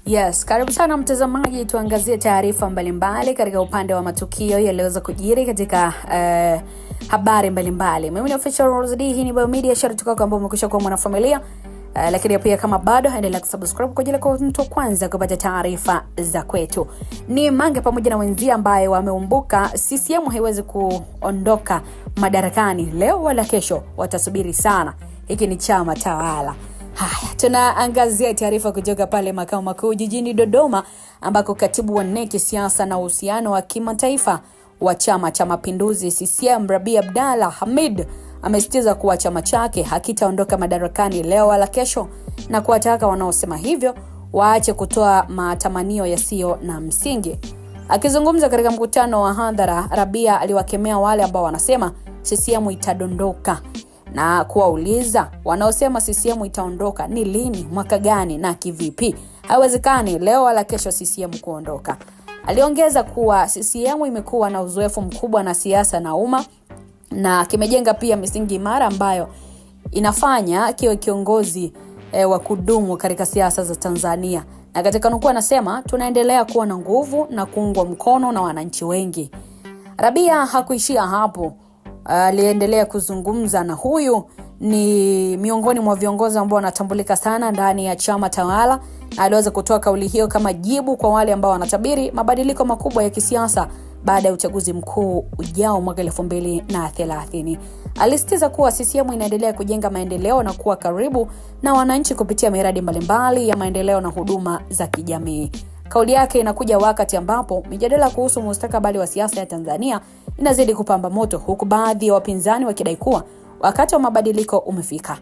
Yes, karibu sana mtazamaji, tuangazie taarifa mbalimbali katika upande wa matukio yaliyoweza kujiri katika habari mbalimbali. Mimi ni Official Rosedy, hii ni Biomedia, sharti kwako ambao umekwisha kuwa mwanafamilia. Lakini pia kama bado endelea kusubscribe kwa ajili ya kuwa mtu kwanza kupata taarifa za kwetu. Ni Mange pamoja na wenzia ambaye wameumbuka CCM haiwezi kuondoka madarakani leo wala kesho, watasubiri sana. Hiki ni chama tawala. Haya, tunaangazia taarifa kutoka pale makao makuu jijini Dodoma ambako katibu wa NEC siasa na uhusiano wa kimataifa wa Chama cha Mapinduzi CCM Rabia Abdalla Hamid amesitiza kuwa chama chake hakitaondoka madarakani leo wala kesho, na kuwataka wanaosema hivyo waache kutoa matamanio yasiyo na msingi. Akizungumza katika mkutano wa hadhara, Rabia aliwakemea wale ambao wanasema CCM itadondoka na kuwauliza wanaosema CCM itaondoka ni lini, mwaka gani na kivipi. Haiwezekani leo wala kesho CCM kuondoka. Aliongeza kuwa CCM imekuwa na uzoefu mkubwa na siasa na umma na kimejenga pia misingi imara ambayo inafanya kiwe kiongozi wa kudumu katika siasa za Tanzania. Na katika nukuu anasema, tunaendelea kuwa na nguvu na kuungwa mkono na wananchi wengi. Rabia hakuishia hapo. Aliendelea kuzungumza, na huyu ni miongoni mwa viongozi ambao wanatambulika sana ndani ya chama tawala. Aliweza kutoa kauli hiyo kama jibu kwa wale ambao wanatabiri mabadiliko makubwa ya kisiasa baada ya uchaguzi mkuu ujao mwaka 2030. Alisitiza kuwa CCM inaendelea kujenga maendeleo na kuwa karibu na wananchi kupitia miradi mbalimbali ya maendeleo na huduma za kijamii. Kauli yake inakuja wakati ambapo mijadala kuhusu mustakabali wa siasa ya Tanzania inazidi kupamba moto, huku baadhi ya wapinzani wakidai kuwa wakati wa mabadiliko umefika.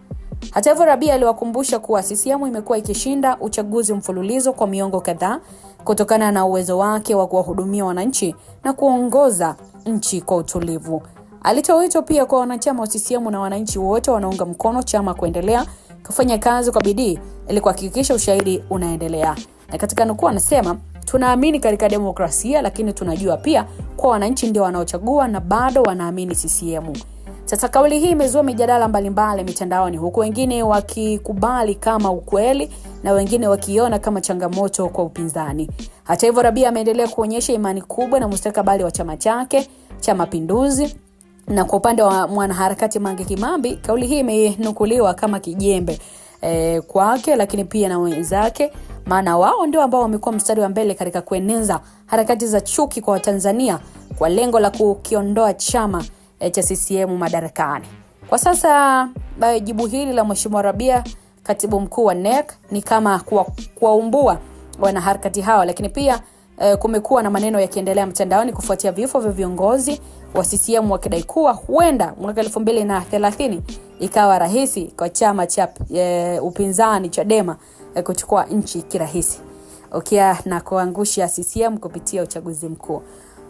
Hata hivyo, Rabia aliwakumbusha kuwa CCM imekuwa ikishinda uchaguzi mfululizo kwa miongo kadhaa kutokana na uwezo wake wa kuwahudumia wananchi na kuongoza nchi kwa utulivu. Alitoa wito pia kwa wanachama wa CCM na wananchi wote wanaunga mkono chama kuendelea kufanya kazi kwa bidii ili kuhakikisha ushahidi unaendelea. Na katika nukuu anasema, tunaamini katika demokrasia, lakini tunajua pia kwa wananchi ndio wanaochagua na bado wanaamini CCM. Sasa kauli hii imezua mijadala mbalimbali mitandaoni, huku wengine wakikubali kama ukweli na wengine wakiona kama changamoto kwa upinzani. Hata hivyo, Rabia ameendelea kuonyesha imani kubwa na mustakabali wa chama chake cha Mapinduzi. Na kwa upande wa mwanaharakati Mange Kimambi, kauli hii imenukuliwa kama kijembe kwake, lakini pia na wenzake, maana wao ndio ambao wamekuwa mstari wa mbele katika kueneza harakati za chuki kwa Watanzania kwa lengo la kukiondoa chama cha CCM madarakani. Kwa sasa jibu hili la Mheshimiwa Rabia, katibu mkuu wa NEC, ni kama kuwaumbua wanaharakati hao, lakini pia kumekuwa na maneno yakiendelea mtandaoni kufuatia vifo vya viongozi wa CCM wakidai kuwa huenda mwaka 2030 ikawa rahisi kwa chama cha upinzani Chadema kuchukua nchi kirahisi na kuangusha CCM kupitia uchaguzi mkuu.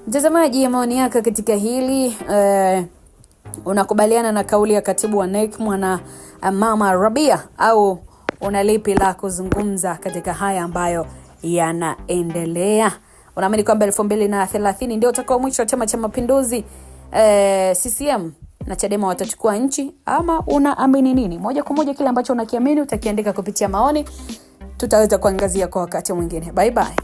Mtazamaji, maoni yako katika hili, unakubaliana na kauli ya katibu wa NEC mama Rabia, au unalipi la kuzungumza katika haya ambayo yanaendelea? Unaamini kwamba 2030 ndio utakao mwisho wa Chama cha Mapinduzi, CCM na Chadema watachukua nchi, ama unaamini nini? Moja kwa moja kile ambacho unakiamini utakiandika kupitia maoni, tutaweza kuangazia kwa wakati mwingine. Bye bye.